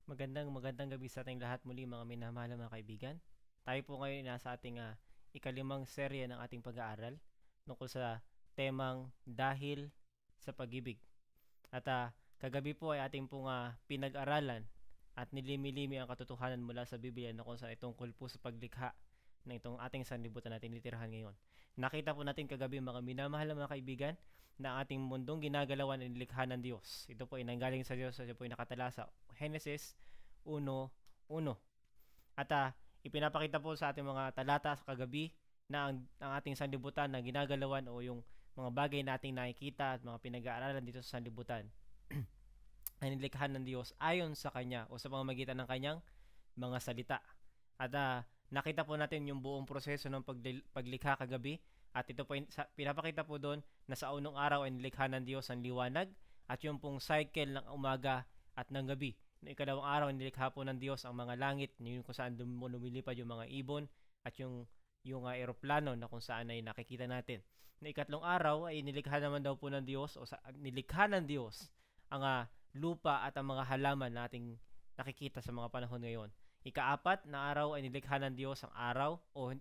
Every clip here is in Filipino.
Magandang gabi sa ating lahat muli mga minamahal na mga kaibigan. Tayo po ngayon nasa ating ikalimang serye ng ating pag-aaral tungkol sa temang dahil sa pag-ibig. At kagabi po ay ating pong pinag-aralan at nilimi-limi ang katotohanan mula sa Biblia na kung saan ay tungkol po sa paglikha ng itong ating sanlibutan natin litirahan ngayon. Nakita po natin kagabi mga minamahal na mga kaibigan na ang ating mundong ginagalawan ay nilikha ng Diyos. Ito po ay nanggaling sa Diyos. Ito po ay nakatala sa Genesis 1:1. At ipinapakita po sa ating mga talata sa kagabi na ang ating sanlibutan na ginagalawan o yung mga bagay nating nakikita at mga pinag-aaralan dito sa sanlibutan ay nilikha ng Diyos ayon sa Kanya o sa pamamagitan ng Kanyang mga salita. At nakita po natin yung buong proseso ng paglikha kagabi. At ito po pinapakita po doon na sa unang araw ay nilikha ng Diyos ang liwanag at yung pong cycle ng umaga at ng gabi. Noong ikalawang araw, nilikha po ng Diyos ang mga langit, yung kung saan lumilipad yung mga ibon at yung eroplano na kung saan ay nakikita natin. Noong ikatlong araw ay nilikha naman daw po ng Diyos nilikha ng Diyos ang lupa at ang mga halaman nating nakikita sa mga panahon ngayon. Ikaapat na araw ay nilikha ng Diyos ang araw o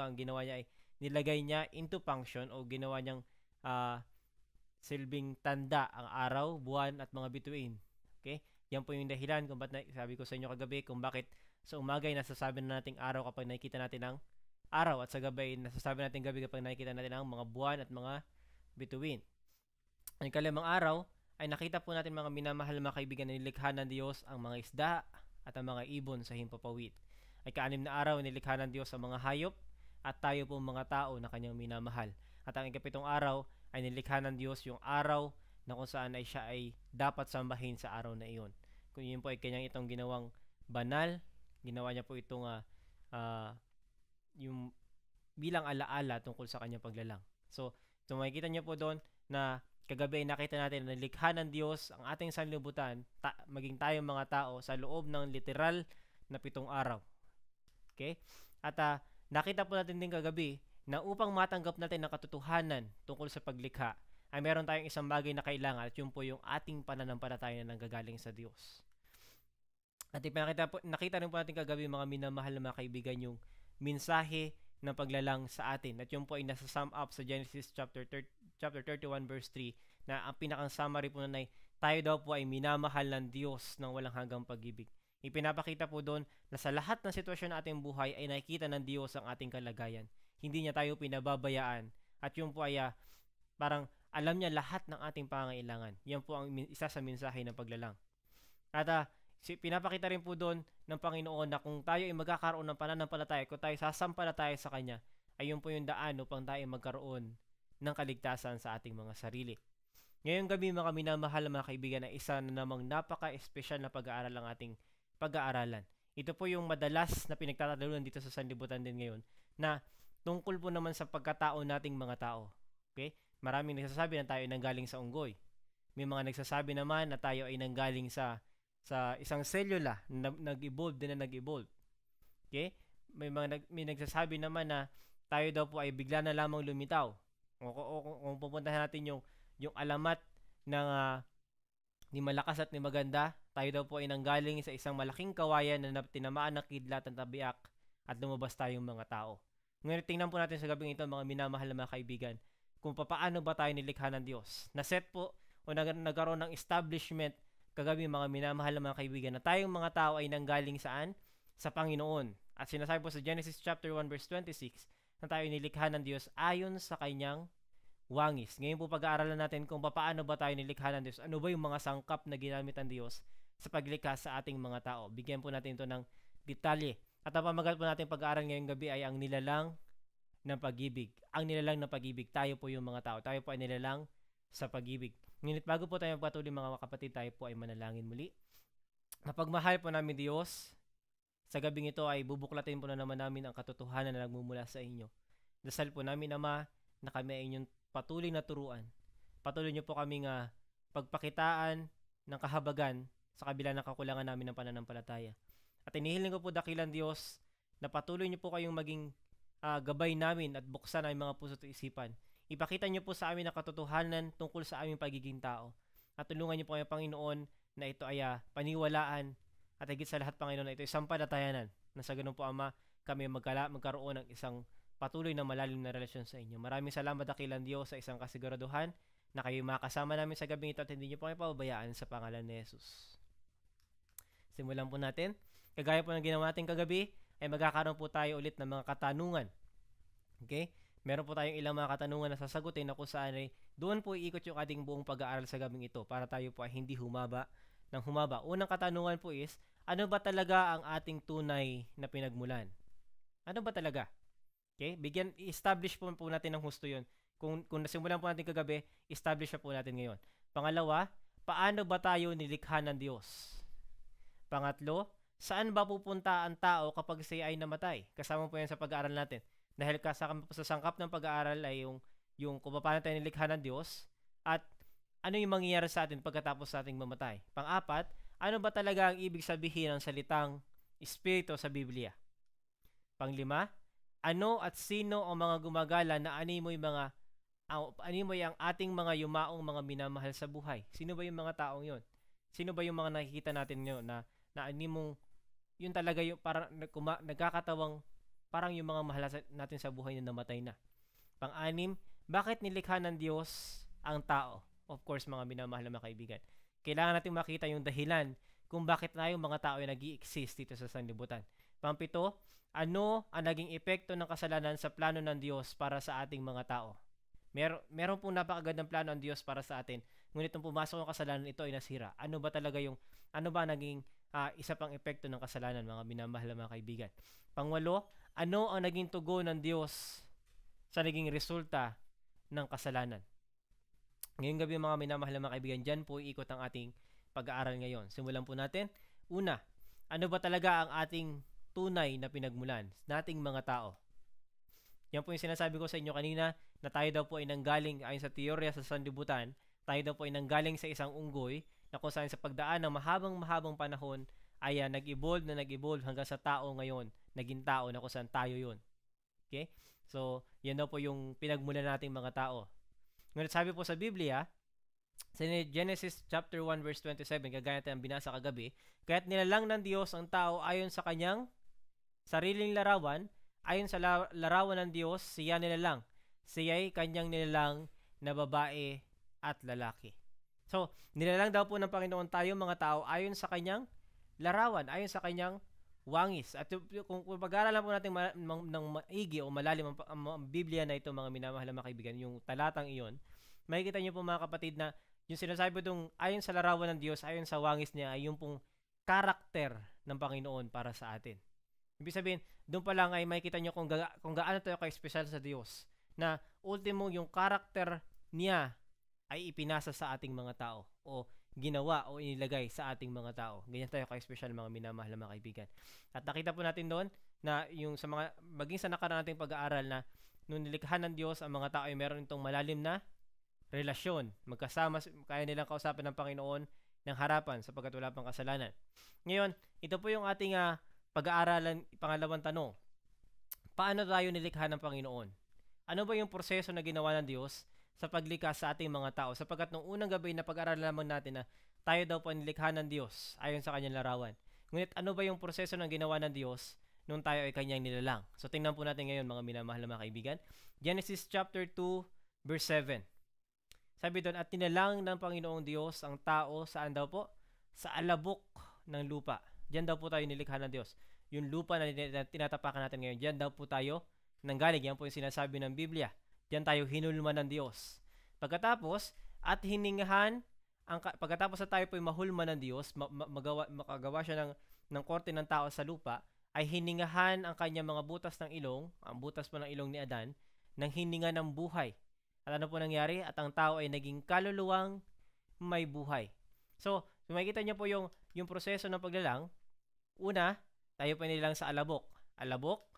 ang ginawa niya ay nilagay niya into function o ginawa niyang silbing tanda ang araw, buwan at mga bituin. Okay? Yan po yung dahilan kung bakit sabi ko sa inyo kagabi kung bakit sa umaga ay nasasabi na nating araw kapag nakikita natin ang araw at sa gabi nasasabi natin gabi kapag nakikita natin ang mga buwan at mga bituin. Ang ikalimang araw ay nakita po natin mga minamahal na mga kaibigan na nilikha ng Diyos ang mga isda at ang mga ibon sa himpapawid. Ay kaanim na araw nilikha ng Diyos ang mga hayop at tayo po mga tao na kanyang minamahal. At ang ikapitong araw ay nilikha ng Diyos yung araw na kung saan ay siya ay dapat sambahin sa araw na iyon. Kung yun po ay kanyang itong ginawang banal, ginawa niya po itong yung bilang alaala tungkol sa kanyang paglalang. So makikita niyo po doon na kagabi nakita natin na nilikha ng Diyos ang ating sanlibutan, maging tayong mga tao sa loob ng literal na 7 araw. Okay? At nakita po natin din kagabi na upang matanggap natin ang katotohanan tungkol sa paglikha, ay meron tayong isang bagay na kailangan at yun po yung ating pananampalataya na nanggagaling sa Diyos. At nakita rin po natin kagabi mga minamahal na mga kaibigan yung mensahe ng paglalang sa atin. At yun po ay nasa-sum up sa Genesis chapter 31 verse 3 na ang pinakang summary po na tayo daw po ay minamahal ng Diyos ng walang hanggang pag-ibig. Ipinapakita po doon na sa lahat ng sitwasyon ng ating buhay ay nakikita ng Diyos ang ating kalagayan. Hindi niya tayo pinababayaan. At yun po ay parang alam niya lahat ng ating pangangailangan. Yan po ang isa sa mensahe ng paglalang. At pinapakita rin po doon ng Panginoon na kung tayo ay magkakaroon ng pananampalataya, kung tayo sasampalataya sa Kanya, ay yun po yung daan upang tayo magkaroon ng kaligtasan sa ating mga sarili. Ngayong gabi mga minamahal na mga kaibigan ay isa na namang napaka-espesyal na pag-aaral ang ating pag-aaralan. Ito po yung madalas na pinagtatalunan dito sa sanlibutan din ngayon na tungkol po naman sa pagkatao nating mga tao. Okay? Maraming nagsasabi na tayo ay nanggaling sa unggoy. May mga nagsasabi naman na tayo ay nanggaling sa isang selula na nag-evolve din na nag-evolve. Okay? May nagsasabi naman na tayo daw po ay bigla na lamang lumitaw. Kung pupuntahan natin yung alamat ng ni malakas at ni maganda, tayo daw po ay nanggaling sa isang malaking kawayan na tinamaan ng kidlat at tabiak at lumabas tayong mga tao. Ngayon tingnan po natin sa gabing ito mga minamahal na mga kaibigan kung paano ba tayo nilikha ng Diyos. Naset po o nagkaroon ng establishment kagabi mga minamahal na mga kaibigan na tayong mga tao ay nanggaling saan? Sa Panginoon. At sinasabi po sa Genesis chapter 1 verse 26 na tayo nilikha ng Diyos ayon sa kanyang wangis. Ngayon po pag-aaralan natin kung paano ba tayo nilikha ng Diyos. Ano ba yung mga sangkap na ginamit ng Diyos sa paglikha sa ating mga tao. Bigyan po natin ito ng detalye. At ang pamagat po natin pag-aaral ngayong gabi ay ang nilalang ng pag-ibig. Ang nilalang ng pag-ibig. Tayo po yung mga tao. Tayo po ay nilalang sa pag-ibig. Ngunit bago po tayo magpatuloy mga kapatid, tayo po ay manalangin muli. Mapagmahal po namin Diyos, sa gabing ito ay bubuklatin po na naman namin ang katotohanan na nagmumula sa inyo. Dasal po namin, Ama, na kami ay inyong patuloy na turuan. Patuloy niyo po kaming pagpakitaan ng kahabagan sa kabila ng kakulangan namin ng pananampalataya. At inihiling ko po dakilang Diyos na patuloy niyo po kayong maging gabay namin at buksan ang mga puso at isipan. Ipakita niyo po sa amin ang katotohanan tungkol sa aming pagiging tao. At tulungan niyo po kami, Panginoon, na ito ay paniwalaan At higit sa lahat, Panginoon, ito isang panatayanan na sa ganun po, Ama, kami magkaroon ng isang patuloy na malalim na relasyon sa inyo. Maraming salamat, dakilang Diyos, sa isang kasiguraduhan na kayo makasama namin sa gabing ito at hindi niyo po kami pababayaan sa pangalan ni Jesus. Simulan po natin. Kagaya po ng ginawa natin kagabi, ay magkakaroon po tayo ulit ng mga katanungan. Okay? Meron po tayong ilang mga katanungan na sasagutin na kung saan ay doon po iikot yung ating buong pag-aaral sa gabing ito para tayo po ay hindi humaba ng humaba. Unang katanungan po is, ano ba talaga ang ating tunay na pinagmulan? Ano ba talaga? Okay? I-establish po natin ng husto yun. Kung nasimulan po natin kagabi, establish na po natin ngayon. Pangalawa, paano ba tayo nilikha ng Diyos? Pangatlo, saan ba pupunta ang tao kapag siya ay namatay? Kasama po yan sa pag-aaral natin. Dahil sa sangkap ng pag-aaral ay yung kung paano tayo nilikha ng Diyos at ano yung mangyayari sa atin pagkatapos sa ating mamatay. Pang-apat, ano ba talaga ang ibig sabihin ng salitang Espiritu sa Biblia? Panglima, ano at sino ang mga gumagala na animoy ang ating mga yumaong mga minamahal sa buhay? Sino ba yung mga taong yon? Sino ba yung mga nakikita natin ngayon na animong yun talaga yung parang nagkakatawang parang yung mga mahal natin sa buhay na namatay na. Pang-anim, bakit nilikha ng Diyos ang tao? Of course, mga minamahal na mga kaibigan. Kailangan natin makita yung dahilan kung bakit na yung mga tao ay nag-i-exist dito sa sanlibutan. Pang-pito, ano ang naging epekto ng kasalanan sa plano ng Diyos para sa ating mga tao? Meron pong napakagandang plano ng Diyos para sa atin. Ngunit nung pumasok ang kasalanan, ito ay nasira. Ano ba naging isa pang epekto ng kasalanan, mga minamahal na mga kaibigan? Pangwalo, ano ang naging tugon ng Diyos sa naging resulta ng kasalanan? Ngayong gabi, mga minamahal na mga kaibigan, dyan po iikot ang ating pag-aaral ngayon. Simulan po natin. Una, ano ba talaga ang ating tunay na pinagmulan nating mga tao? Yan po yung sinasabi ko sa inyo kanina na tayo daw po ay nanggaling ayon sa teorya sa sanlibutan, tayo daw po ay nanggaling sa isang unggoy na kung saan sa pagdaan ng mahabang panahon ay nag-evolve hanggang sa tao ngayon, naging tao na kung saan tayo yun. Okay? So, yan daw po yung pinagmulan nating mga tao. Ngunit sabi po sa Biblia, sa Genesis chapter 1 verse 27, kagaya natin ang binasa kagabi, kaya't nilalang ng Diyos ang tao ayon sa kanyang sariling larawan, ayon sa larawan ng Diyos, siya nilalang. Siya'y kanyang nilalang na babae at lalaki. So, nilalang daw po ng Panginoon tayo mga tao ayon sa kanyang larawan, ayon sa kanyang wangis. At kung pag-aaralan po natin ng maigi o malalim ang Biblia na ito, mga minamahal na mga kaibigan, yung talatang iyon, makikita niyo po mga kapatid na yung sinasabi itong ayon sa larawan ng Diyos, ayon sa wangis niya, ay yung pong karakter ng Panginoon para sa atin. Ibig sabihin, doon pa lang ay makikita niyo kung gaano tayo ka-espesyal sa Diyos, na ultimo yung karakter niya ay ipinasa sa ating mga tao o ginawa o inilagay sa ating mga tao. Ganyan tayo ka-espesyal, mga minamahal na mga kaibigan. At nakita po natin doon na yung sa mga maging sa nakaraan nating pag-aaral na nung nilikha ng Diyos ang mga tao ay meron itong malalim na relasyon. Magkasama, kaya nilang kausapin ng Panginoon ng harapan sapagkat wala pang kasalanan. Ngayon, ito po yung ating pag-aaralan, pangalawang tanong. Paano tayo nilikha ng Panginoon? Ano ba yung proseso na ginawa ng Diyos sa paglikha sa ating mga tao? Sapagkat nung unang gabi na pag-aaralan lamang natin na tayo daw po nilikha ng Diyos ayon sa kanyang larawan. Ngunit ano ba yung proseso na ginawa ng Diyos nung tayo ay kanyang nilalang? So tingnan po natin ngayon, mga minamahal na mga kaibigan. Genesis chapter 2 verse 7. Sabi doon, at tinalang ng Panginoong Diyos ang tao, saan daw po? Sa alabok ng lupa. Diyan daw po tayo nilikha ng Diyos. Yung lupa na tinatapakan natin ngayon, diyan daw po tayo nanggaling. Yan po yung sinasabi ng Biblia. Diyan tayo hinulman ng Diyos. Pagkatapos na tayo po ay mahulman ng Diyos, makagawa siya ng korte ng tao sa lupa, ay hiningahan ang kanyang mga butas ng ilong, ang butas po ng ilong ni Adan, ng hininga ng buhay. At ano po nangyari? At ang tao ay naging kaluluwang may buhay. So, makikita niyo po yung proseso ng paglalang. Una, tayo po nilang sa alabok. Alabok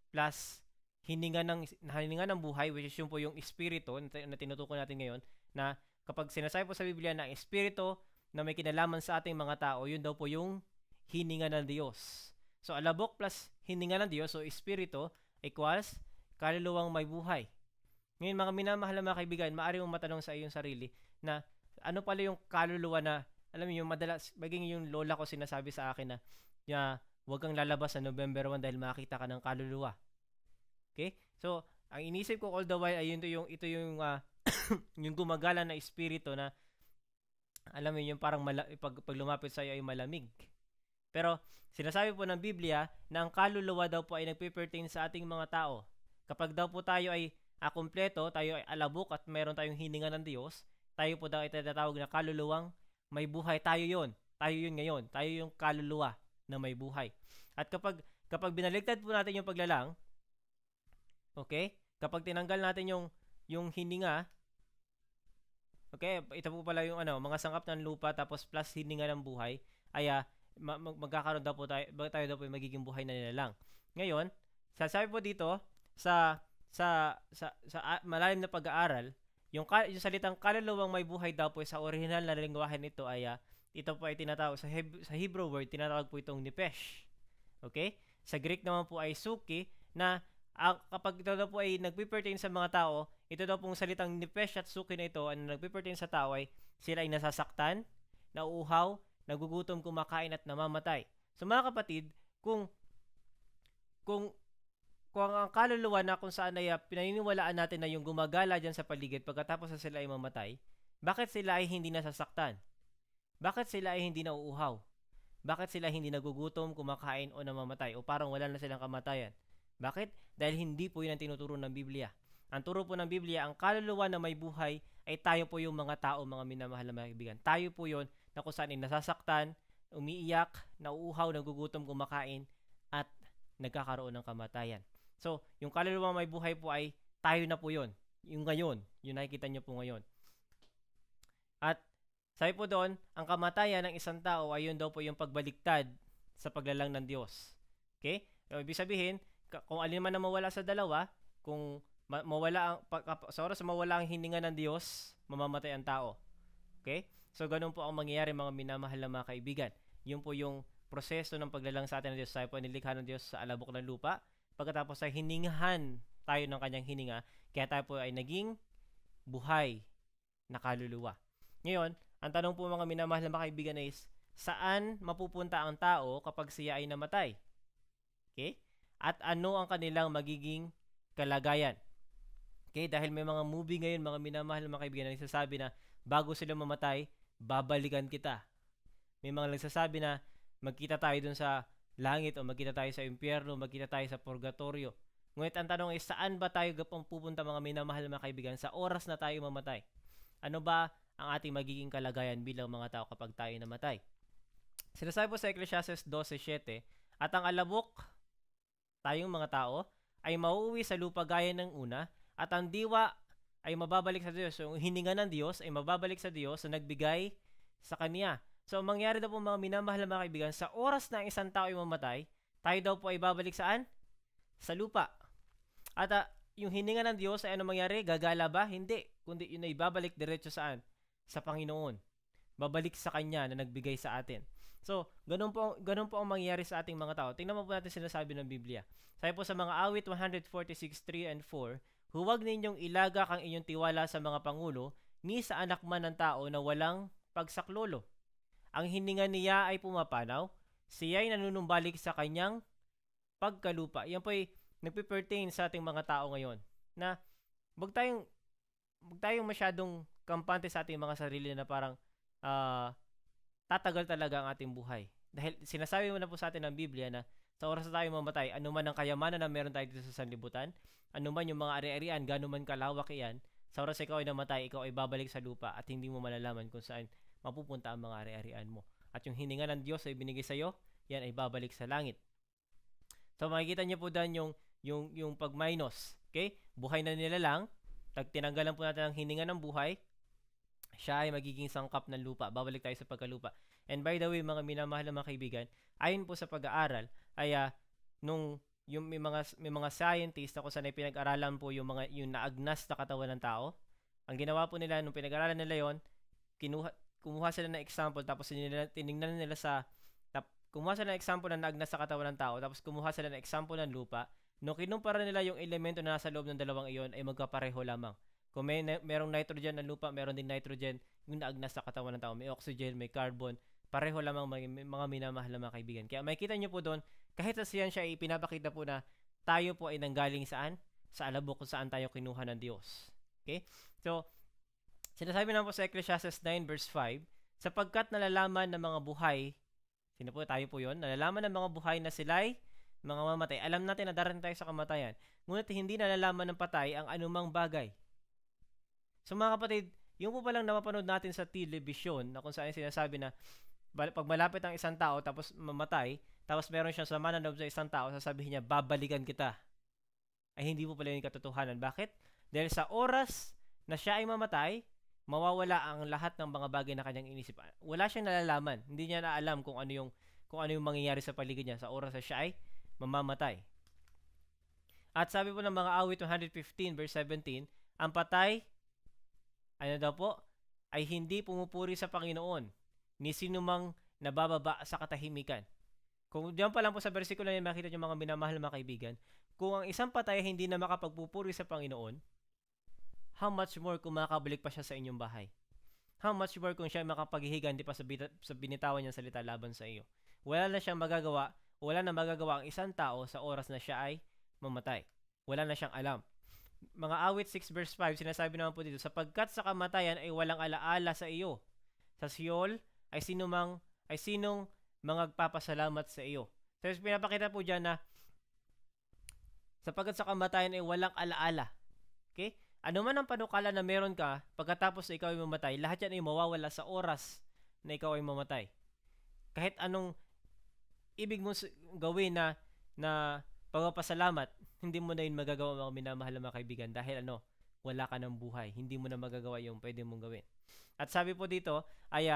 plus hininga ng buhay, which is yung po yung espiritu na tinutukoy natin ngayon, na kapag sinasabi po sa Biblia na espiritu na may kinalaman sa ating mga tao, yun daw po yung hininga ng Diyos. So, alabok plus hininga ng Diyos, so espiritu equals kaluluwang may buhay. Ngayon, mga minamahal na mga kaibigan, maaari mong matanong sa iyong sarili na ano pala yung kaluluwa na alam mo yung madalas, maging yung lola ko sinasabi sa akin na huwag kang lalabas sa November 1 dahil makita ka ng kaluluwa. Okay? So, ang inisip ko all the while ay ito yung yung gumagala na espiritu na alam mo yung parang pag lumapit sa iyo ay malamig. Pero sinasabi po ng Biblia na ang kaluluwa daw po ay nagpe-pertain sa ating mga tao. Kapag daw po tayo ay kumpleto, tayo ay alabok at meron tayong hininga ng Diyos, tayo po daw ay tinatawag na kaluluwang may buhay. Tayo yun ngayon. Tayo yung kaluluwa na may buhay. At kapag binaligtad po natin yung paglalang, okay? Kapag tinanggal natin yung hininga, okay, ito po pala yung mga sangkap ng lupa tapos plus hininga ng buhay, ay magkakaroon daw po tayo daw po magiging buhay na nilalang. Ngayon, sasabi po dito sa malalim na pag-aaral, yung salitang kaluluwang may buhay daw po sa original na lengguwahe nito ay ito po ay tinatawag sa Hebrew word, tinatawag po itong nefesh. Okay? Sa Greek naman po ay suki, na kapag ito daw po ay nagpe-pertain sa mga tao, ito daw pong salitang nefesh at suki na ito, ang nagpe-pertain sa tao ay sila ay nasasaktan, nauuhaw, nagugutom, kumakain at namamatay. So mga kapatid, kung ang kaluluwa na kung saan ay pinaniniwalaan natin na yung gumagala dyan sa paligid pagkatapos na sila ay mamatay, bakit sila ay hindi nasasaktan? Bakit sila ay hindi nauuhaw? Bakit sila hindi nagugutom, kumakain o namamatay? O parang wala na silang kamatayan? Bakit? Dahil hindi po yun ang tinuturo ng Biblia. Ang turo po ng Biblia, ang kaluluwa na may buhay ay tayo po yung mga tao, mga minamahal na mga kaibigan. Tayo po yun na kung saan ay nasasaktan, umiiyak, nauuhaw, nagugutom, kumakain, at nagkakaroon ng kamatayan. So, yung kaluluwa may buhay po ay tayo na po yun. Yung ngayon, yung nakikita nyo po ngayon. At sabi po doon, ang kamatayan ng isang tao ay yun daw po yung pagbaliktad sa paglalang ng Diyos. Okay? So, ibig sabihin, kung alin man na mawala sa dalawa, kung sa oras na mawala ang hininga ng Diyos, mamamatay ang tao. Okay? So, ganun po ang mangyayari, mga minamahal na mga kaibigan. Yun po yung proseso ng paglalang sa atin ng Diyos. Tayo po nilikha ng Diyos sa alabok ng lupa. Pagkatapos ay hiningahan tayo ng kanyang hininga, kaya tayo po ay naging buhay na kaluluwa. Ngayon, ang tanong po mga minamahal na mga kaibigan is, saan mapupunta ang tao kapag siya ay namatay? Okay? At ano ang kanilang magiging kalagayan? Okay? Dahil may mga movie ngayon, mga minamahal na mga kaibigan, na nagsasabi na bago sila mamatay, babalikan kita. May mga nagsasabi na magkita tayo dun sa langit o magkita tayo sa impyerno, magkita tayo sa purgatorio. Ngunit ang tanong ay, saan ba tayo pupunta mga minamahal na mga kaibigan sa oras na tayo mamatay? Ano ba ang ating magiging kalagayan bilang mga tao kapag tayo namatay? Sinasabi po sa Ecclesiastes 12:7, at ang alabok, tayong mga tao, ay mauuwi sa lupa gaya ng una, at ang diwa ay mababalik sa Diyos. So, yung hininga ng Diyos ay mababalik sa Diyos na nagbigay sa Kanya. So, mangyari daw po mga minamahal na mga kaibigan, sa oras na isang tao ay mamatay, tayo daw po ay babalik saan? Sa lupa. At yung hininga ng Diyos ay ano mangyari? Gagala ba? Hindi. Kundi yun ay babalik diretso saan? Sa Panginoon. Babalik sa Kanya na nagbigay sa atin. So, ganun po ang mangyayari sa ating mga tao. Tingnan mo po natin sinasabi ng Biblia. Sabi po sa mga awit 146:3 and 4, huwag ninyong ilagak ang inyong tiwala sa mga pangulo, ni sa anak man ng tao na walang pagsaklolo. Ang hininga niya ay pumapanaw, siya ay nanunumbalik sa kanyang pagkalupa. Yan po ay nagpe-pertain sa ating mga tao ngayon. Na wag tayong masyadong kampante sa ating mga sarili na parang tatagal talaga ang ating buhay. Dahil sinasabi mo na po sa atin ng Biblia na sa oras na tayo mamatay, anuman ang kayamanan na meron tayo dito sa sanlibutan, anuman yung mga ari-arian, ganuman kalawak iyan, sa oras ikaw ay namatay, ikaw ay babalik sa lupa at hindi mo malalaman kung saan mapupunta ang mga ari-arian mo. At yung hininga ng Diyos ay binigay sa iyo, yan ay babalik sa langit. So makikita niyo po doon yung pag-minus. Okay? Buhay na nilalang, tinanggalan po natin ang hininga ng buhay, siya ay magiging sangkap ng lupa. Babalik tayo sa pagkalupa. And by the way, mga minamahal na mga kaibigan, ayon po sa pag-aaral, ay may mga scientists na kung saan ay pinag-aralan po yung naagnas na katawan ng tao. Ang ginawa po nila, nung pinag-aralan nila yon, kumuha sila ng example, tapos tinignan nila kumuha sila ng example na naagnas sa katawan ng tao, tapos kumuha sila ng example ng lupa. Nung kinumpara nila yung elemento na nasa loob ng dalawang iyon, ay magkapareho lamang. Kung merong nitrogen ng lupa, meron din nitrogen yung naagnas sa katawan ng tao. May oxygen, may carbon, pareho lamang mga minamahal na mga kaibigan. Kaya makikita nyo po doon, kahit sa siyan siya ipinapakita po na tayo po ay nanggaling saan? Sa alabok kung saan tayo kinuha ng Diyos. Okay? So, sinasabi naman po sa Ecclesiastes 9 verse 5, sapagkat nalalaman ng mga buhay, sino po tayo po yon, nalalaman ng mga buhay na sila'y mga mamatay. Alam natin na darating tayo sa kamatayan, ngunit hindi nalalaman ng patay ang anumang bagay. So mga kapatid, yung po palang napapanood natin sa television na kung saan sinasabi na pag malapit ang isang tao tapos mamatay, tapos meron siyang sama ng loob sa isang tao, sasabihin niya, babalikan kita. Ay hindi po pala yung katotohanan. Bakit? Dahil sa oras na siya ay mamatay, mawawala ang lahat ng mga bagay na kanyang inisip. Wala siyang nalalaman. Hindi niya na alam kung ano yung mangyayari sa paligid niya sa oras na siya ay mamamatay. At sabi po ng mga awit 115 verse 17, ang patay, ano daw po, ay hindi pumupuri sa Panginoon, ni sinumang nabababa sa katahimikan. Kung diyan pa lang po sa versikulo na makita niyo mga minamahal na mga kaibigan, kung ang isang patay hindi na makapagpupuri sa Panginoon, how much more kung makabalik pa siya sa inyong bahay? How much more kung siya ay makapaghihigan di pa sa binitawan niyang salita laban sa iyo? Wala na siyang magagawa, wala na magagawa ang isang tao sa oras na siya ay mamatay. Wala na siyang alam. Mga awit 6 verse 5, sinasabi naman po dito, sapagkat sa kamatayan ay walang alaala sa iyo. Sa Sheol ay sinong magpapasalamat sa iyo. So, pinapakita po dyan na sapagkat sa kamatayan ay walang alaala. Okay? Ano man ang panukala na meron ka, pagkatapos na ikaw ay mamatay, lahat yan ay mawawala sa oras na ikaw ay mamatay. Kahit anong ibig mo gawin na pagpapasalamat, hindi mo na yun magagawa mga minamahal na mga kaibigan dahil wala ka ng buhay. Hindi mo na magagawa yung pwede mong gawin. At sabi po dito ay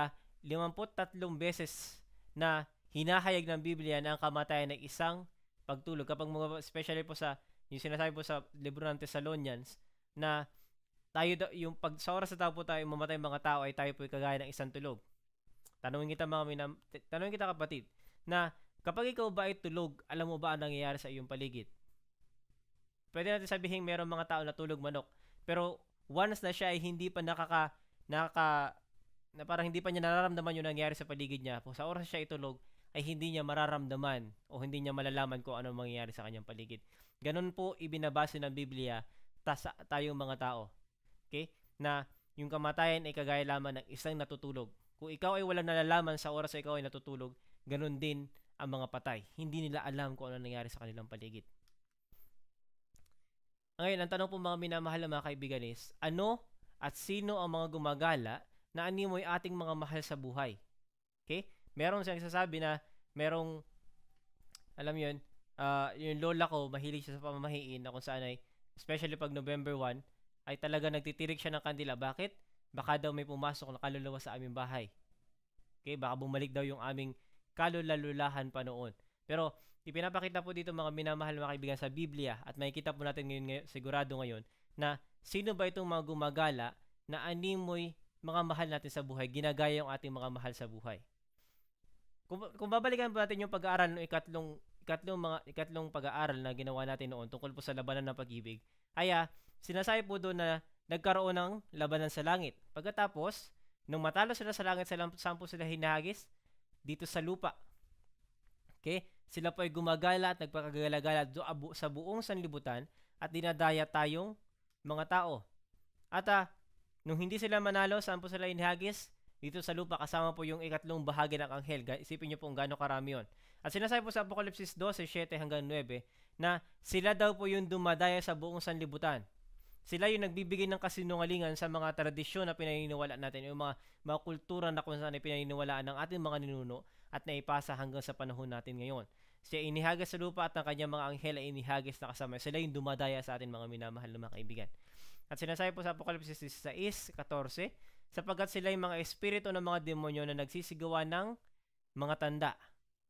53 beses na hinahayag ng Biblia na ang kamatayan ay isang pagtulog. Kapag especially po yung sinasabi po sa libro ng Thessalonians na sa oras na tao po tayo mamatay mga tao ay tayo po kagaya ng isang tulog. Tanungin kita kapatid, na kapag ikaw ba ay tulog, alam mo ba ang nangyayari sa iyong paligid? Pwede natin sabihin mayroong mga tao na tulog manok, pero once na siya ay hindi pa na parang hindi pa niya nararamdaman yung nangyayari sa paligid niya, sa oras na siya itulog, ay hindi niya mararamdaman o hindi niya malalaman kung ano mangyayari sa kanyang paligid. Ganun po ibinabase ng Biblia tayong mga tao. Okay? Na yung kamatayan ay kagaya lamang ng isang natutulog. Kung ikaw ay walang nalalaman sa oras na ikaw ay natutulog, ganun din ang mga patay. Hindi nila alam kung ano nangyayari sa kanilang paligid. Ngayon, ang tanong po mga minamahal na mga kaibigan is, ano at sino ang mga gumagala na animoy ating mga mahal sa buhay? Okay? Merong siyang sasabi na alam yun, yung lola ko, mahilig siya sa pamamahiin na kung saan ay, especially pag November 1, ay talaga nagtitirik siya ng kandila. Bakit? Baka daw may pumasok na kaluluwa sa aming bahay. Okay? Baka bumalik daw yung aming kalulalulahan pa noon. Pero, ipinapakita po dito mga minamahal na kaibigan sa Biblia at makikita po natin ngayon, sigurado ngayon, na sino ba itong mga gumagala na animoy mga mahal natin sa buhay, ginagaya yung ating mga mahal sa buhay. Kung babalikan po natin yung pag-aaral ng ikatlong pag-aaral na ginawa natin noon tungkol po sa labanan ng pag-ibig, ay sinasabi po doon na nagkaroon ng labanan sa langit. Pagkatapos, nung matalo sila sa langit, saan po sila hinahagis? Dito sa lupa. Okay? Sila po ay gumagala at nagpakagala-gala sa buong sanlibutan at dinadaya tayong mga tao. At nung hindi sila manalo, saan po sila inihagis? Dito sa lupa, kasama po yung ikatlong bahagi ng anghel. Isipin niyo po kung gaano karami yun. At sinasabi po sa Apokalipsis 12:7 hanggang 9 na sila daw po yung dumadaya sa buong sanlibutan. Sila yung nagbibigay ng kasinungalingan sa mga tradisyon na pinaniniwalaan natin, yung mga kultura na kung saan ay pinaniniwalaan ng ating mga ninuno at naipasa hanggang sa panahon natin ngayon. Siya inihagis sa lupa at ang kanyang mga anghel ay inihagis na kasama. Sila yung dumadaya sa atin mga minamahal na mga kaibigan. At sinasabi po sa Apokalipsis 16:14, sapagkat sila yung mga espiritu ng mga demonyo na nagsisigawa ng mga tanda.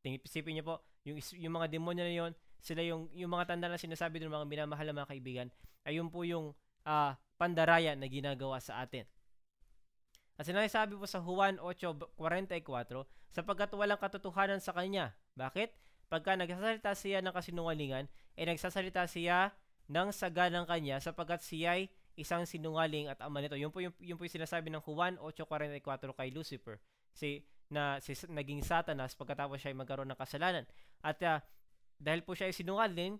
Isipin niyo po, yung mga demonyo na yon, sila yung mga tanda na sinasabi ng mga minamahal na mga kaibigan, ay yun po yung pandaraya na ginagawa sa atin. At sinasabi po sa Juan 8:44, sapagkat walang katotohanan sa kanya. Bakit? Pagka nagsasalita siya ng kasinungalingan, ay nagsasalita siya ng saga ng kanya sapagkat siya ay isang sinungaling at ama nito. Yun po yung sinasabi ng Juan 8:44 kay Lucifer. Naging Satanas pagkatapos siya ay magkaroon ng kasalanan. At dahil po siya ay sinungaling,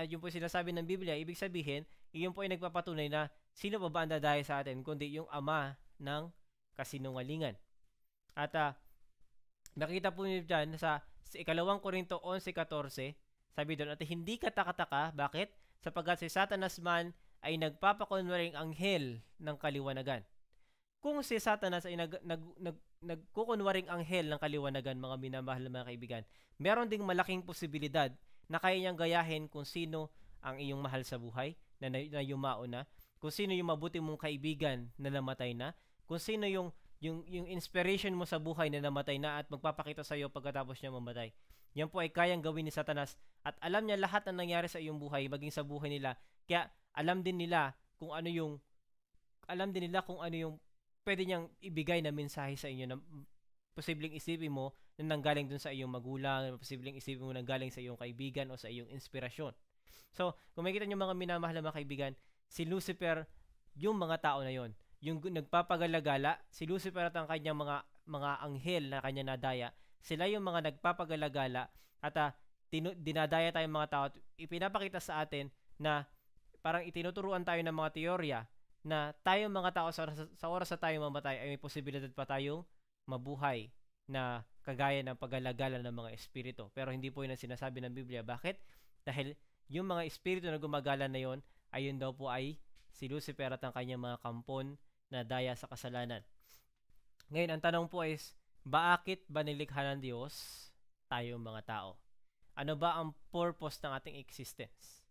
yun po yung sinasabi ng Biblia, ibig sabihin, yun po ay nagpapatunay na sino pa ba ang dadaya sa atin kundi yung ama ng kasinungalingan. At nakita po niyo dyan sa 2 Korinto 11:14, sabi doon, at hindi katakataka, bakit? Sapagkat si Satanas man ay nagpapakunwaring anghel ng kaliwanagan. Kung si Satanas ay nagkukunwaring anghel ng kaliwanagan, mga minamahal na mga kaibigan, meron ding malaking posibilidad na kaya niyang gayahin kung sino ang iyong mahal sa buhay na yumao na, kung sino yung mabuti mong kaibigan na namatay na, kung sino yung inspiration mo sa buhay na namatay na at magpapakita sa iyo pagkatapos niya mamatay. Yan po ay kayang gawin ni Satanas at alam niya lahat ng nangyari sa iyong buhay, maging sa buhay nila. Kaya alam din nila kung ano yung pwede niyang ibigay na mensahe sa inyo na posibleng isipin mo na nanggaling dun sa iyong magulang, posibleng isipin mo nanggaling sa iyong kaibigan o sa iyong inspirasyon. So, kung makikita niyo mga minamahal na mga kaibigan, si Lucifer, yung mga tao na yon, yung nagpapagalagala, si Lucifer at ang kanyang mga anghel na kanya nadaya, sila yung mga nagpapagalagala at dinadaya tayong mga tao at ipinapakita sa atin na parang itinuturuan tayo ng mga teorya na tayong mga tao sa oras na tayong mamatay ay may posibilidad pa tayong mabuhay na kagaya ng paggalagala ng mga espiritu. Pero hindi po yun ang sinasabi ng Biblia. Bakit? Dahil yung mga espiritu na gumagala na yon, ayun daw po ay si Lucifer at ang kanyang mga kampon na daya sa kasalanan. Ngayon, ang tanong po is, bakit ba nilikha ng Diyos tayong mga tao? Ano ba ang purpose ng ating existence?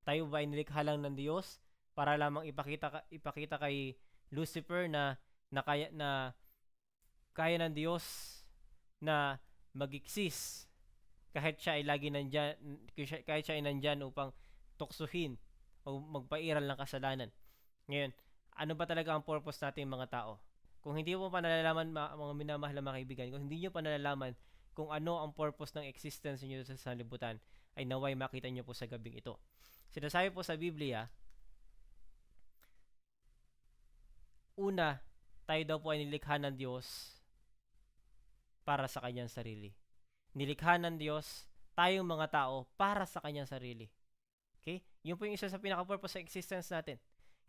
Tayo ba ay nilikha lang ng Diyos para lamang ipakita kay Lucifer na kaya ng Diyos na mag-exist kahit siya ay lagi nandyan, kahit siya ay nandyan upang tuksuhin o magpairal ng kasalanan? Ngayon, ano ba talaga ang purpose nating mga tao? Kung hindi mo pa nalalaman, mga minamahal na mga kaibigan, kung hindi nyo pa nalalaman kung ano ang purpose ng existence niyo sa sanlibutan, ay naway makita nyo po sa gabing ito. Sinasabi po sa Biblia, una, tayo daw po ay nilikha ng Diyos para sa kanyang sarili. Nilikha ng Diyos tayong mga tao para sa kanyang sarili. Okay? Yun po yung isa sa pinaka-purpose sa existence natin.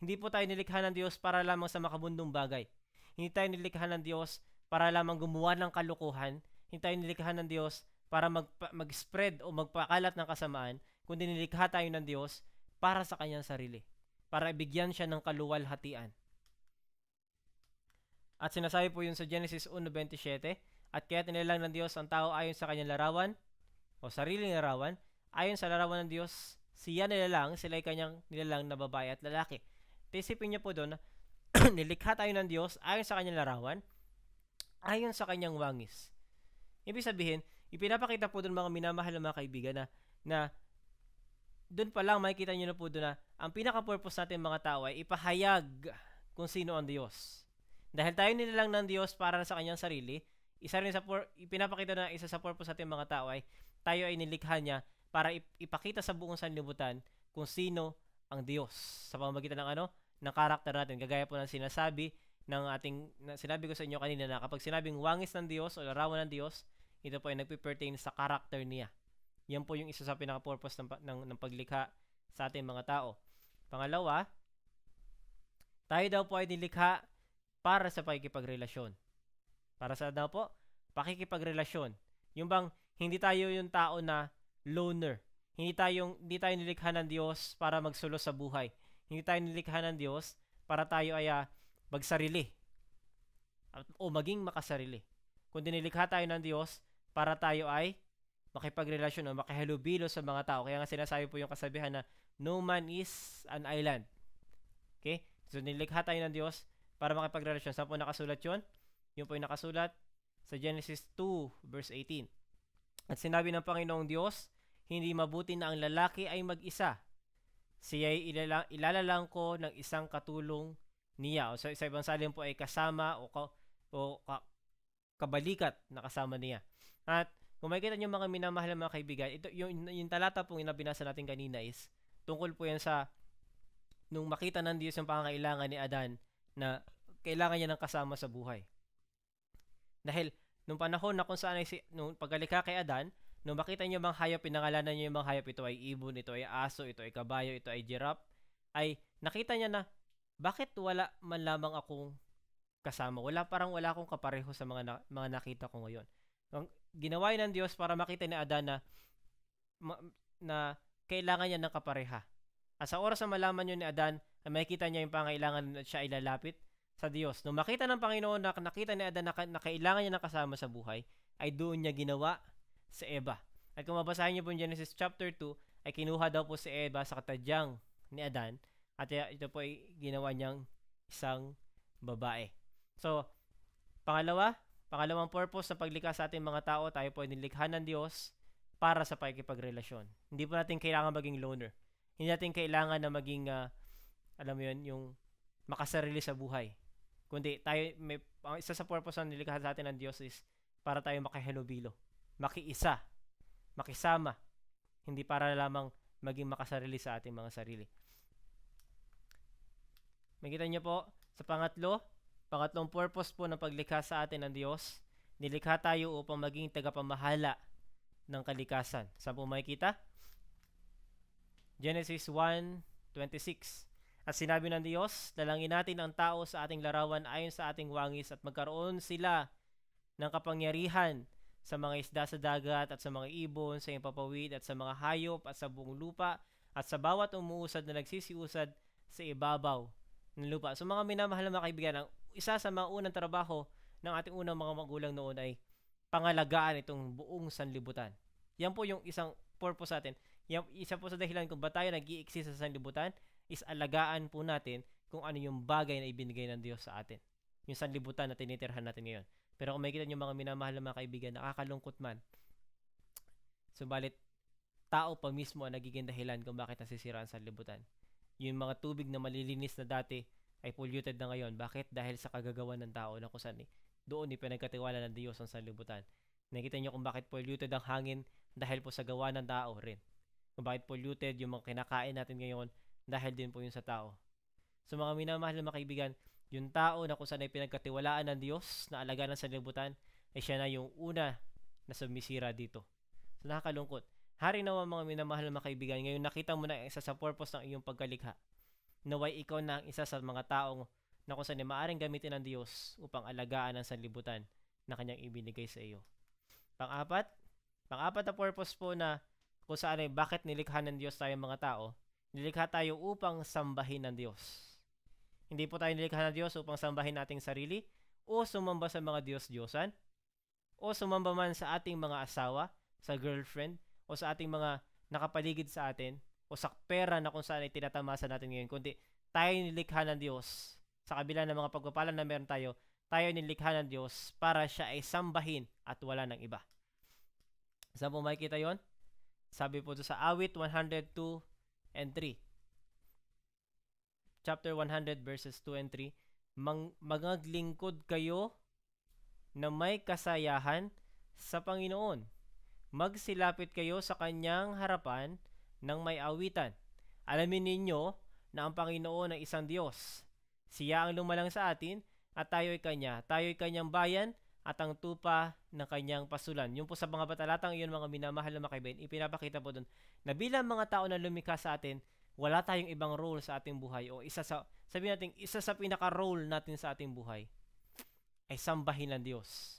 Hindi po tayo nilikha ng Diyos para lamang sa makabundong bagay. Hindi tayo nilikha ng Diyos para lamang gumawa ng kalukuhan. Hindi tayo nilikha ng Diyos para mag-spread o magpakalat ng kasamaan, kundi nilikha tayo ng Diyos para sa kanyang sarili. Para ibigyan siya ng kaluwalhatian. At sinasabi po yun sa Genesis 1:27, at kaya tinilang ng Diyos ang tao ayon sa kanyang larawan o sariling larawan, ayon sa larawan ng Diyos, siya nilalang, sila ay kanyang nilalang na babae at lalaki. Isipin niyo po doon, nilikha tayo ng Diyos ayon sa kanyang larawan, ayon sa kanyang wangis. Ibig sabihin, ipinapakita po doon mga minamahal na mga kaibigan na doon pa lang makikita niyo na po doon na ang pinaka-purpose natin mga tao ay ipahayag kung sino ang Diyos. Dahil tayo nilalang ng Diyos para sa kanyang sarili, ipinapakita na isa sa purpose natin mga tao ay tayo ay nilikha niya para ipakita sa buong sanlibutan kung sino ang Diyos sa pamamagitan ng karakter natin. Kagaya po ng sinasabi sinabi ko sa inyo kanina na kapag sinabing wangis ng Diyos o larawan ng Diyos, ito po ay nagpe-pertain sa karakter niya. Yan po yung isa sa pinaka-purpose ng paglikha sa ating mga tao. Pangalawa, tayo daw po ay nilikha para sa pakikipagrelasyon. Para sa daw po? Pakikipagrelasyon. Yung bang hindi tayo yung tao na loner. Hindi tayo nilikha ng Diyos para magsulo sa buhay. Hindi tayo nilikha ng Diyos para tayo ay magsarili o maging makasarili. Kundi nilikha tayo ng Diyos para tayo ay makipagrelasyon o makihalubilo sa mga tao. Kaya nga sinasabi po yung kasabihan na no man is an island. Okay? So nilikha tayo ng Diyos para makipagrelasyon. Saan po nakasulat yun? Yun po yung nakasulat sa Genesis 2:18. At sinabi ng Panginoong Diyos, hindi mabuti na ang lalaki ay mag-isa. Siya ay ilalalang ko ng isang katulong niya. O sa ibang salin po ay kasama o kabalikat na kasama niya. At kung makikita nyo mga minamahal na mga kaibigan, ito, yung talata pong inabinasa natin kanina is tungkol po yan sa nung makita ng Diyos yung pangangailangan ni Adan na kailangan niya ng kasama sa buhay. Dahil nung panahon na kung saan nung pagkalikha kay Adan, nung makita niyo mga hayop, pinangalanan niyo yung mga hayop, ito ay ibon, ito ay aso, ito ay kabayo, ito ay giraffe, ay nakita niya na bakit wala man lamang akong kasama. Parang wala akong kapareho sa mga nakita ko ngayon. Ang ginawa ng Diyos para makita ni Adan na kailangan niya ng kapareha. At sa oras na malaman yun ni Adan, na makikita niya yung pangailangan na siya ay lalapit sa Diyos. Nung makita ng Panginoon na nakita ni Adan na kailangan niya ng kasama sa buhay, ay doon niya ginawa si Eva. At kung mabasahin niyo po in Genesis chapter 2, ay kinuha daw po si Eva sa katadyang ni Adan, at ito po ay ginawa niyang isang babae. So, pangalawang purpose sa paglikha sa ating mga tao, tayo po ay nilikha ng Diyos para sa pakikipagrelasyon. Hindi po natin kailangan maging loner. Hindi natin kailangan na maging, alam mo yun, yung makasarili sa buhay. Kundi isa sa purpose na nilikha sa atin ng Diyos is para tayo makihalubilo, makiisa, makisama, hindi para lamang maging makasarili sa ating mga sarili. Makita niyo po, sa pangatlong purpose po ng paglikha sa atin ng Diyos, nilikha tayo upang maging tagapamahala ng kalikasan. Saan po makikita? Genesis 1:26. At sinabi ng Diyos, dalangin natin ang tao sa ating larawan ayon sa ating wangis at magkaroon sila ng kapangyarihan sa mga isda sa dagat at sa mga ibon, sa impapawid at sa mga hayop at sa buong lupa at sa bawat umuusad na nagsisiusad sa ibabaw ng lupa. So mga minamahal na mga kaibigan, ang isa sa mga unang trabaho ng ating unang mga magulang noon ay pangalagaan itong buong sanlibutan. Yan po yung isang purpose natin. Isa po sa dahilan kung ba tayo nag-i-exist sa sanlibutan is alagaan po natin kung ano yung bagay na ibinigay ng Diyos sa atin. Yung sanlibutan na tinitirhan natin ngayon. Pero kung makikita nyo mga minamahal na mga kaibigan, nakakalungkot man. Subalit, tao pa mismo ang nagiging dahilan kung bakit nasisira ang sanlibutan. Yung mga tubig na malilinis na dati ay polluted na ngayon. Bakit? Dahil sa kagagawa ng tao na kusan doon pinagkatiwala ng Diyos ang sanlibutan. Nakita nyo kung bakit polluted ang hangin dahil po sa gawa ng tao rin. Kung bakit polluted yung mga kinakain natin ngayon dahil din po yun sa tao. So mga minamahal na mga kaibigan, yung tao na kung saan ay pinagkatiwalaan ng Diyos na alagaan ng sanlibutan, ay siya na yung una na sumisira dito. So nakakalungkot. Hari naman mga minamahal na mga kaibigan, ngayon nakita mo na isa sa purpose ng iyong pagkalikha. Naway ikaw na ang isa sa mga taong na kung saan ay maaaring gamitin ng Diyos upang alagaan ang sanlibutan na kanyang ibinigay sa iyo. Pang-apat na purpose po na kung saan ay bakit nilikha ng Diyos tayo mga tao, nilikha tayo upang sambahin ng Diyos. Hindi po tayo nilikha ng Diyos upang sambahin nating sarili o sumamba sa mga Diyos-Diyosan o sumamba man sa ating mga asawa, sa girlfriend o sa ating mga nakapaligid sa atin o sa pera na kung saan ay tinatamasa natin ngayon. Kundi tayo nilikha ng Diyos sa kabila ng mga pagpapalan na meron tayo nilikha ng Diyos para siya ay sambahin at wala ng iba. Saan po makikita yon? Sabi po sa Awit 102 and 3. Chapter 100 verses 2 and 3. Magaglingkod kayo na may kasayahan sa Panginoon. Magsilapit kayo sa kanyang harapan ng may awitan. Alamin ninyo na ang Panginoon ay isang Diyos. Siya ang lumalang sa atin at tayo ay kanya. Tayo ay kanyang bayan at ang tupa ng kanyang pasulan. Yung po sa mga batalatang iyon, mga minamahal na mga kaibigan, ipinapakita po doon na bilang mga tao na lumikha sa atin, wala tayong ibang role sa ating buhay o isa sa pinaka-role natin sa ating buhay ay sambahin ng Diyos.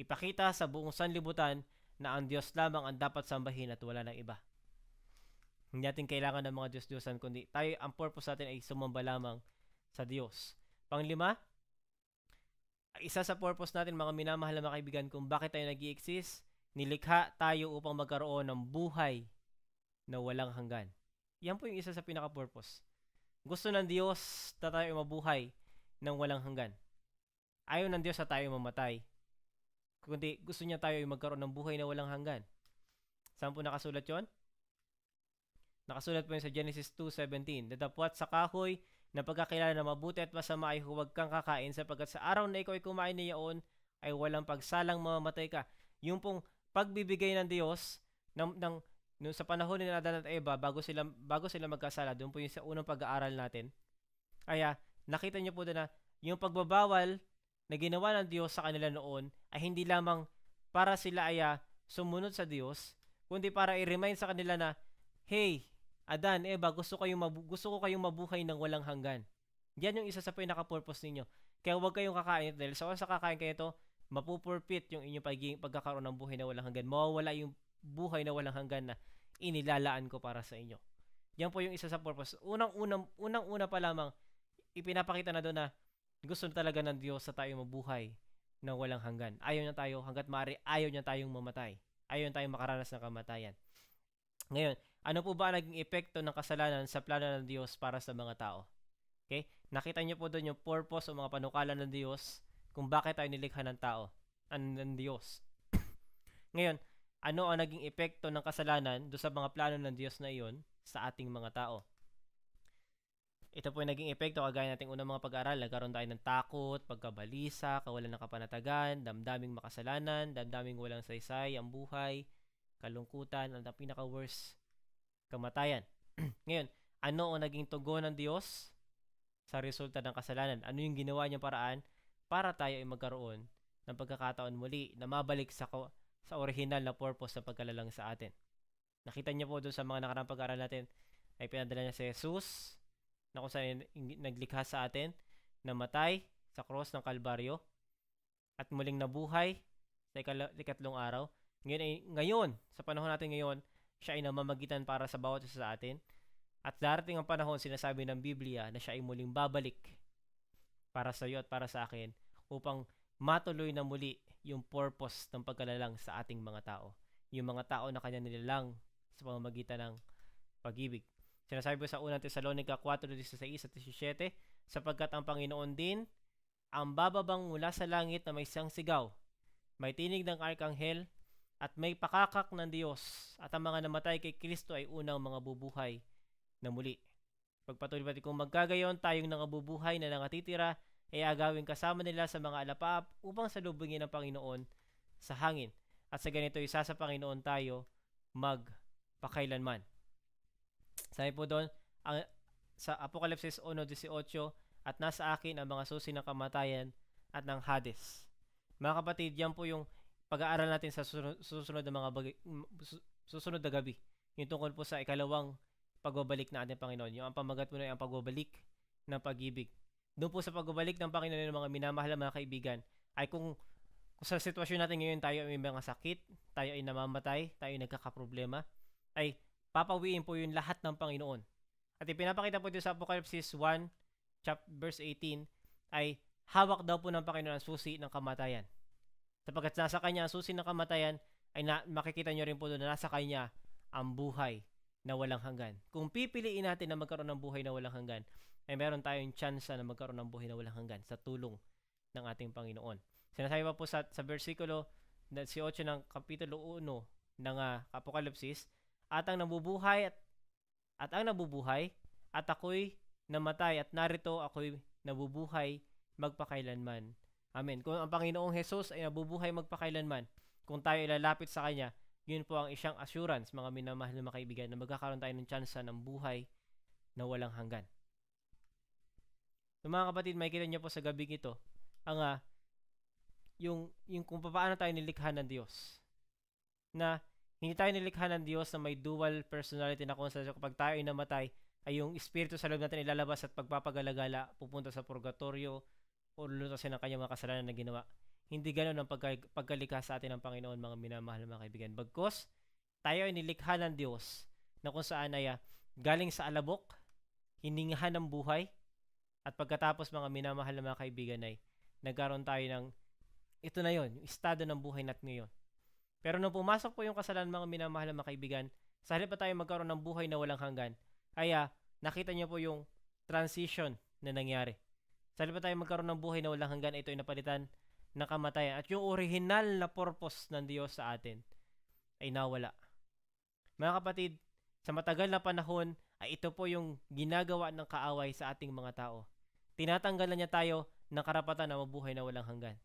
Ipakita sa buong sanlibutan na ang Diyos lamang ang dapat sambahin at wala ng iba. Hindi natin kailangan ng mga Diyos-Diyosan, kundi ang purpose natin ay sumamba lamang sa Diyos. Panglima, isa sa purpose natin mga minamahal na mga kaibigan kung bakit tayo nag-i-exist, nilikha tayo upang magkaroon ng buhay na walang hanggan. Yan po yung isa sa pinaka-purpose. Gusto ng Diyos na tayo mabuhay ng walang hanggan. Ayaw ng Diyos na tayo mamatay. Kundi gusto niya tayo magkaroon ng buhay na walang hanggan. Saan po nakasulat yon? Nakasulat po yun sa Genesis 2:17. Datapwat sa kahoy na pagkakilala na mabuti at masama ay huwag kang kakain sapagkat sa araw na ikaw ay kumain niyaon ay walang pagsalang mamamatay ka. Yung pong pagbibigay ng Diyos ng Noon sa panahon ni Adan at Eva, bago sila magkasala, doon po yung sa unang pag-aaral natin. Kaya nakita niyo po doon na yung pagbabawal na ginawa ng Diyos sa kanila noon ay hindi lamang para sila ay sumunod sa Diyos, kundi para i-remind sa kanila na, hey, Adan, Eva, gusto ko kayong mabuhay ng walang hanggan. Yan yung isa sa pinaka-purpose ninyo. Kaya huwag kayong kakain ito. Dahil sa kakain kayo ito, mapupurpit yung inyong pagkakaroon ng buhay na walang hanggan. Mawawala yung buhay na walang hanggan na inilalaan ko para sa inyo. Yan po yung isa sa purpose. Unang-una pa lamang, ipinapakita na doon na gusto talaga ng Diyos sa tayo mabuhay ng walang hanggan. Ayaw niya tayo, hanggat maaari, ayaw niya tayong mamatay. Ayaw niya tayong makaranas ng kamatayan. Ngayon, ano po ba naging epekto ng kasalanan sa plano ng Diyos para sa mga tao? Okay? Nakita niyo po doon yung purpose o mga panukala ng Diyos kung bakit tayo nilikha ng tao, ng Diyos. Ngayon, ano ang naging epekto ng kasalanan doon sa mga plano ng Diyos na iyon sa ating mga tao? Ito po yung naging epekto kagaya nating unang mga pag-aaral. Nagkaroon tayo ng takot, pagkabalisa, kawalan ng kapanatagan, damdaming makasalanan, damdaming walang saysay ang buhay, kalungkutan, ang pinaka-worst, kamatayan. Ngayon, ano ang naging tugon ng Diyos sa resulta ng kasalanan? Ano yung ginawa niyang paraan para tayo ay magkaroon ng pagkakataon muli na mabalik sa original na purpose ng pagkalalang sa atin? Nakita niyo po doon sa mga nakarang pag-aaral natin ay pinadala niya si Jesus na kung saan naglikha sa atin, namatay sa cross ng Kalbaryo at muling nabuhay sa ikatlong araw. Ngayon, sa panahon natin ngayon, siya ay namamagitan para sa bawat isa sa atin. At darating ang panahon, sinasabi ng Biblia, na siya ay muling babalik para sa iyo at para sa akin upang matuloy na muli yung purpose ng pagkalalang sa ating mga tao. Yung mga tao na kanya nilalang sa pamamagitan ng pag-ibig. Sinasabi po sa 1 Tesalonica 4:16 at 17, sapagkat ang Panginoon din ang bababang mula sa langit na may siyang sigaw, may tinig ng arkanghel, at may pakakak ng Diyos, at ang mga namatay kay Kristo ay unang mga bubuhay na muli. Pagpatuloy pati kung magkagayon, tayong nangabubuhay na nangatitira ay agawin kasama nila sa mga alapaap upang salubungin ng Panginoon sa hangin. At sa ganito, isa sa Panginoon tayo magpakailanman. Sabi po doon, sa Apokalipsis 1:18, at nasa akin ang mga susi ng kamatayan at ng Hades. Mga kapatid, yan po yung pag-aaral natin sa susunod na gabi. Yung tungkol po sa ikalawang pagbabalik na ating Panginoon. Yung ang pamagat mo na ang pagbabalik ng pag-ibig. Doon po sa pagbabalik ng Panginoon ng mga minamahal na mga kaibigan, ay kung sa sitwasyon natin ngayon tayo ay may mga sakit, tayo ay namamatay, tayo ay nagkakaproblema, ay papawiin po yung lahat ng Panginoon. At ipinapakita po dito sa Apocalypse 1, verse 18, ay hawak daw po ng Panginoon ang susi ng kamatayan. Sapagkat nasa kanya ang susi ng kamatayan, ay makikita nyo rin po doon na nasa kanya ang buhay na walang hanggan. Kung pipiliin natin na magkaroon ng buhay na walang hanggan, ay meron tayong chance na magkaroon ng buhay na walang hanggan sa tulong ng ating Panginoon. Sinasabi pa po sa versikulo 18 ng kapitulo 1 ng Apokalipsis, at ang nabubuhay at ako'y namatay at narito ako'y nabubuhay magpakailanman. Amen. Kung ang Panginoong Jesus ay nabubuhay magpakailanman, kung tayo ilalapit sa Kanya, yun po ang isang assurance, mga minamahal na mga kaibigan, na magkakaroon tayo ng tsansa ng buhay na walang hanggan. So, mga kapatid, makikita niyo po sa gabing ito, yung kung paano tayo nilikha ng Diyos. Na hindi tayo nilikha ng Diyos na may dual personality na kung saan kapag tayo ay namatay, ay yung espiritu sa loob natin ilalabas at pagpapagalagala, pupunta sa purgatorio, o lulutasin ng kanyang mga kasalanan na ginawa. Hindi ganoon ang pagkalikha sa atin ng Panginoon, mga minamahal na mga kaibigan. Bagkus, tayo ay nilikha ng Diyos na kung saan ay galing sa alabok, hiningahan ng buhay, at pagkatapos, mga minamahal na mga kaibigan, ay nagkaroon tayo ng ito na yon, yung estado ng buhay natin ngayon. Pero nung pumasok po yung kasalanan, mga minamahal na mga kaibigan, sa halip pa tayo magkaroon ng buhay na walang hanggan, ay nakita niyo po yung transition na nangyari. Sa halip pa tayo magkaroon ng buhay na walang hanggan, ito ay napalitan ng kamatayan. At yung original na purpose ng Diyos sa atin ay nawala. Mga kapatid, sa matagal na panahon, ay ito po yung ginagawa ng kaaway sa ating mga tao. Tinatanggalan niya tayo ng karapatan na mabuhay na walang hanggan.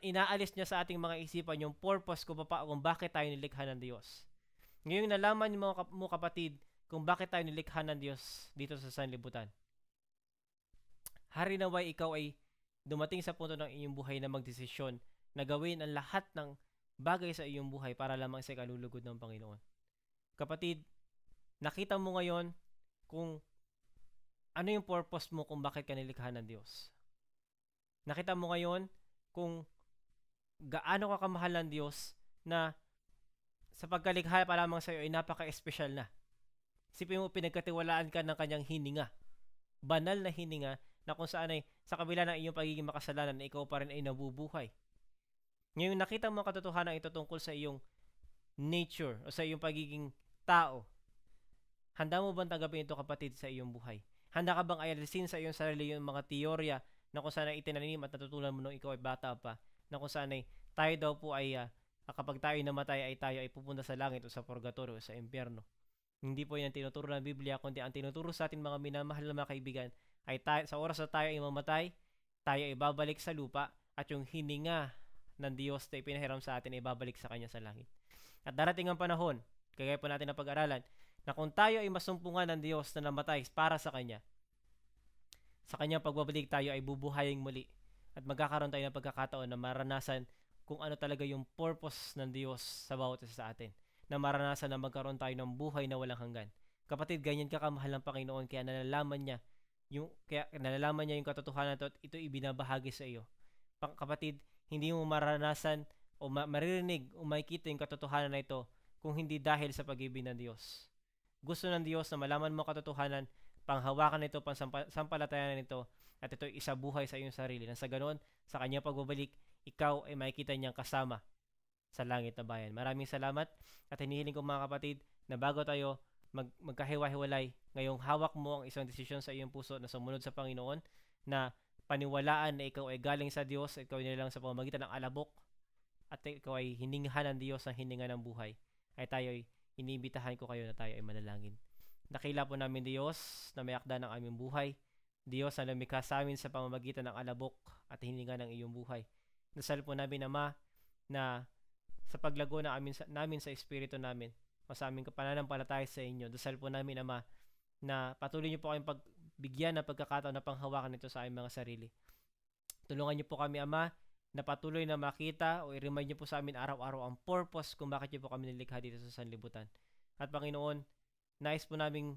Inaalis niya sa ating mga isipan yung purpose kung bakit tayo nilikha ng Diyos. Ngayon nalaman niyo mo kapatid kung bakit tayo nilikha ng Diyos dito sa sanlibutan. Hari naway ikaw ay dumating sa punto ng iyong buhay na magdesisyon na gawin ang lahat ng bagay sa iyong buhay para lamang sa kalulugod ng Panginoon. Kapatid, nakita mo ngayon kung ano yung purpose mo kung bakit ka nilikha ng Diyos. Nakita mo ngayon kung gaano ka kamahal ng Diyos na sa pagkalikha pa lamang sa iyo ay napaka-espesyal na. Isipin mo, pinagkatiwalaan ka ng kanyang hininga. Banal na hininga na kung saan ay sa kabila ng iyong pagiging makasalanan na ikaw pa rin ay nabubuhay. Ngayon nakita mo ang katotohanan ito tungkol sa iyong nature o sa iyong pagiging tao. Handa mo bang tanggapin ito kapatid sa iyong buhay? Handa ka bang ayalisin sa iyong sarili yung mga teorya na kung saan ay itinanim at natutunan mo nung ikaw ay bata pa, na kung saan ay tayo daw po ay kapag tayo namatay ay tayo ay pupunta sa langit o sa purgatorio o sa impyerno. Hindi po yan ang tinuturo ng Biblia, kundi ang tinuturo sa atin mga minamahal na mga kaibigan ay sa oras na tayo ay mamatay, tayo ay babalik sa lupa at yung hininga ng Diyos na ipinahiram sa atin ay babalik sa Kanya sa langit. At darating ang panahon, kagaya po natin na pag-aralan, na kung tayo ay masumpungan ng Diyos na namatay para sa Kanya, sa Kanyang pagbabalik tayo ay bubuhayin muli at magkakaroon tayo ng pagkakataon na maranasan kung ano talaga yung purpose ng Diyos sa bawat isa sa atin. Na maranasan na magkaroon tayo ng buhay na walang hanggan. Kapatid, ganyan ka kamahal ng Panginoon kaya nalalaman niya yung katotohanan at ito ibinabahagi sa iyo. Kapatid, hindi mo maranasan o maririnig o makikita yung katotohanan na ito kung hindi dahil sa pag-ibig ng Diyos. Gusto ng Diyos na malaman mo katotohanan, panghawakan nito, pansampalatayanan nito, at ito isabuhay sa iyong sarili. Nang sa ganoon, sa Kanyang pagbabalik, ikaw ay makikita niyang kasama sa langit na bayan. Maraming salamat at hinihiling ko mga kapatid na bago tayo magkahiwa-hiwalay, ngayong hawak mo ang isang desisyon sa iyong puso na sumunod sa Panginoon, na paniwalaan na ikaw ay galing sa Diyos, ikaw ay nilalang sa pamamagitan ng alabok, at ikaw ay hiningahan ng Diyos ang hininga ng buhay, ay tayo ay iniimbitahan ko kayo na tayo ay manalangin. Dakila po namin Diyos na may akda ng aming buhay, Diyos na lumikha sa amin sa pamamagitan ng alabok at hininga ng iyong buhay. Dasal po namin, Ama, na sa paglago na namin sa espiritu namin o sa aming pananampalataya sa inyo, dasal po namin, Ama, na patuloy niyo po kayong pagbigyan ng pagkakataon na panghawakan nito sa aming mga sarili. Tulungan niyo po kami, Ama, na patuloy na makita o i-remind niyo po sa amin araw-araw ang purpose kung bakit niyo po kami nilikha dito sa sanlibutan. At Panginoon, nais po namin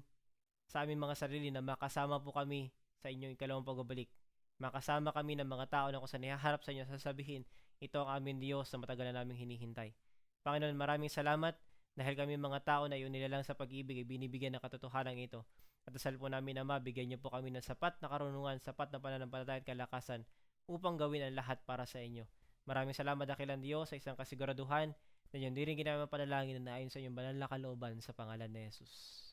sa aming mga sarili na makasama po kami sa inyong ikalawang pagbabalik. Makasama kami ng mga tao na kung saan ihaharap sa inyo, sasabihin, ito ang aming Diyos na matagal na naming hinihintay. Panginoon, maraming salamat dahil kami mga tao na iyon nilalang sa pag-ibig ay binibigyan ng katotohanan ito. At dasal po namin, Ama, bigyan niyo po kami ng sapat na karunungan, sapat na pananampalataya at kalakasan upang gawin ang lahat para sa inyo. Maraming salamat dakilang Diyos sa isang kasiguraduhan na yun di rin ginamang panalangin na naayon sa inyong banal na kalooban sa pangalan ni Jesus.